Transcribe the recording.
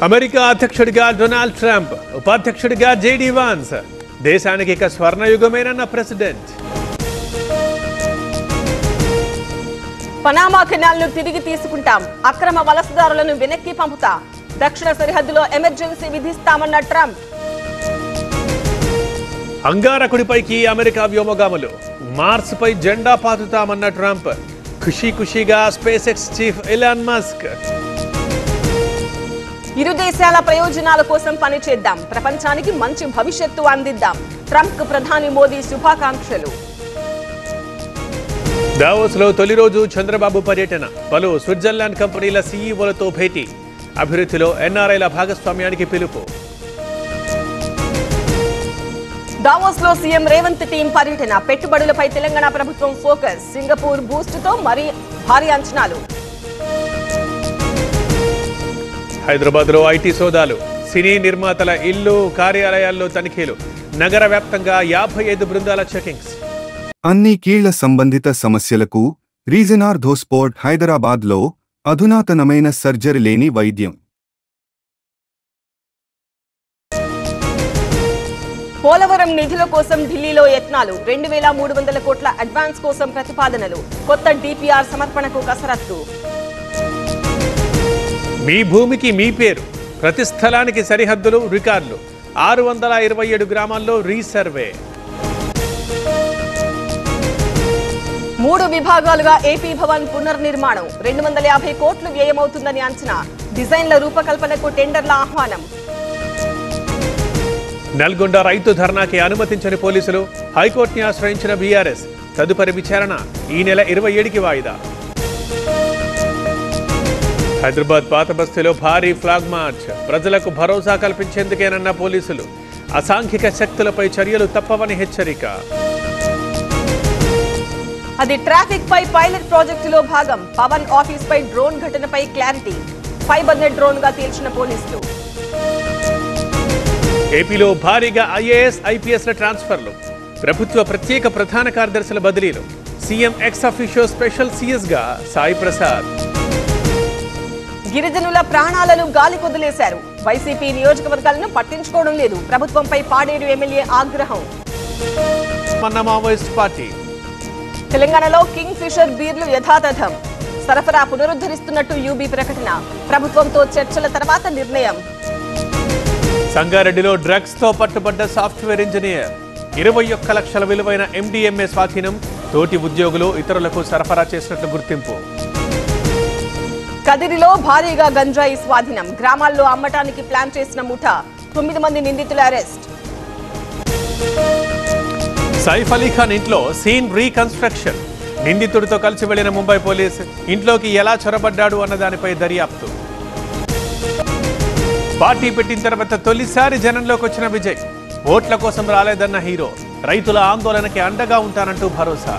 America అధ్యక్షుడిగా Donald Trump, ఉపాధ్యక్షుడిగా JD Vance. దేశానికి ఇక స్వర్ణయుగమేనన్న ప్రెసిడెంట్. పనామా కెనాల్ను తిరిగి తీసుకుంటాం, అక్రమ వలసదారులను వెనక్కి పంపుతా, దక్షిణ సరిహద్దులో ఎమర్జెన్సీ విధిస్తామన్న ట్రంప్. అంగారకుడిపైకి అమెరికా వ్యోమగాములు, మార్స్ పై జెండా పాతుతామన్న ట్రంప్. ఖుషీగా SpaceX chief Elon Musk. ఇరు దేశాల ప్రయోజనాల కోసం పనిచేద్దాం, ప్రపంచానికి మంచి భవిష్యత్తు అందిద్దాం, ట్రంప్ కు ప్రధాని మోదీ శుభాకాంక్షలు. దావోస్ లో తొలి రోజు చంద్రబాబు పర్యటన, పలు స్విట్జర్లాండ్ కంపెనీల సీఈఓలతో భేటీ, అభివృద్ధిలో ఎన్ఆర్ఐల భాగస్వామ్యానికి పిలుపు. దావోస్ లో సీఎం రేవంత్ టీం పర్యటన, పెట్టుబడులపై తెలంగాణ ప్రభుత్వం ఫోకస్, సింగపూర్ బూస్ట్ తో మరీ భారీ అంచనాలు. హైదరాబాద్ లో ఐటీ సోదాలు, సినీ నిర్మాతల ఇల్లు కార్యాలయాల్లో తనిఖీలు, నగర వ్యాప్తంగా 55 బృందాల చెకింగ్స్. అన్ని కీళ్ల సంబంధిత సమస్యలకు రీజన్ ఆర్థోస్పోర్ట్ హైదరాబాద్లో అధునాతనమైన సర్జరీ లేని వైద్యం. పోలవరం నిధుల కోసం ఢిల్లీలో యత్నాలు, 2300 కోట్ల అడ్వాన్స్ కోసం ప్రతిపాదనలు, కొత్త డిపిఆర్ సమర్పణకు కసరత్తు. మీ భూమికి మీ పేరు, ప్రతి స్థలానికి సరిహద్దులు రికార్డులు, 627 గ్రామాల్లో రీసర్వే. 3 విభాగాలుగా ఏపీ భవన్ పునర్నిర్మాణం, 250 కోట్లు వ్యయమవుతుందని అంచనా, డిజైన్ల రూపకల్పనకు టెండర్ల ఆహ్వానం. నల్గొండ రైతు ధర్నాకి అనుమతించని పోలీసులు, హైకోర్టుని ఆశ్రయించిన బీఆర్ఎస్, తదుపరి విచారణ ఈ నెల 27కి వాయిదా. హైదరాబాద్ పాత బస్తీలో భారీ ఫ్లాగ్ మార్చ్, ప్రజలకు భరోసా కల్పించేందుకేనన్న పోలీసులు, అసాంఘిక శక్తులపై చర్యలు తప్పవని హెచ్చరిక. అది ట్రాఫిక్ పై పైలట్ ప్రాజెక్టులో భాగం, పవన్ ఆఫీస్ పై డ్రోన్ ఘటనపై క్లారిటీ, ఫైబర్నెట్ డ్రోన్ గా తేల్చిన పోలీసులు. ఏపీలో భారీగా ఐఏఎస్ ఐపీఎస్ల ట్రాన్స్ఫర్లు, ప్రభుత్వ ప్రత్యేక ప్రధాన కార్యదర్శుల బదిలీలు, CM ex officio special CS గా సాయి ప్రసాద్. గిరిజనుల ప్రాణాలను గాలి కొదిలేశారు, వైసీపీ నియోజకవర్గాలను పట్టించుకోవడం లేదు, ప్రభుత్వంపై పాడేరు ఎమ్మెల్యే ఆగ్రహం. మావోయిస్ట్ పార్టీ తెలంగాణలో కింగ్ ఫిషర్ బీర్లు యథాతథం, సరఫరా పునరుద్ధరిస్తున్నట్టు యూబీ ప్రకటన, ప్రభుత్వంతో చర్చల తర్వాత నిర్ణయం. సంగారెడ్డిలో డ్రగ్స్ తో పట్టుబడ్డ సాఫ్ట్వేర్ ఇంజనీర్, 21 లక్షల విలువైన ఎండిఎంఏ స్వాధీనం, తోటి ఉద్యోగులు ఇతరులకు సరఫరా చేసినట్లు గుర్తింపు. కదిరిలో భారీగా గంజాయి స్వాధీనం, గ్రామాల్లో అమ్మటానికి ప్లాన్ చేసిన ముఠా, 9 మంది నిందితుల అరెస్ట్. సైఫ్ అలీ ఖాన్ ఇంట్లో సీన్ రీకన్స్ట్రక్షన్, నిందితుడితో కలిసి వెళ్లిన ముంబై పోలీసు, ఇంట్లోకి ఎలా చొరబడ్డాడు అన్న దానిపై దర్యాప్తు. పార్టీ పెట్టిన తర్వాత తొలిసారి జనంలోకి వచ్చిన విజయ్, ఓట్ల కోసం రాలేదన్న హీరో, రైతుల ఆందోళనకి అండగా ఉంటానంటూ భరోసా.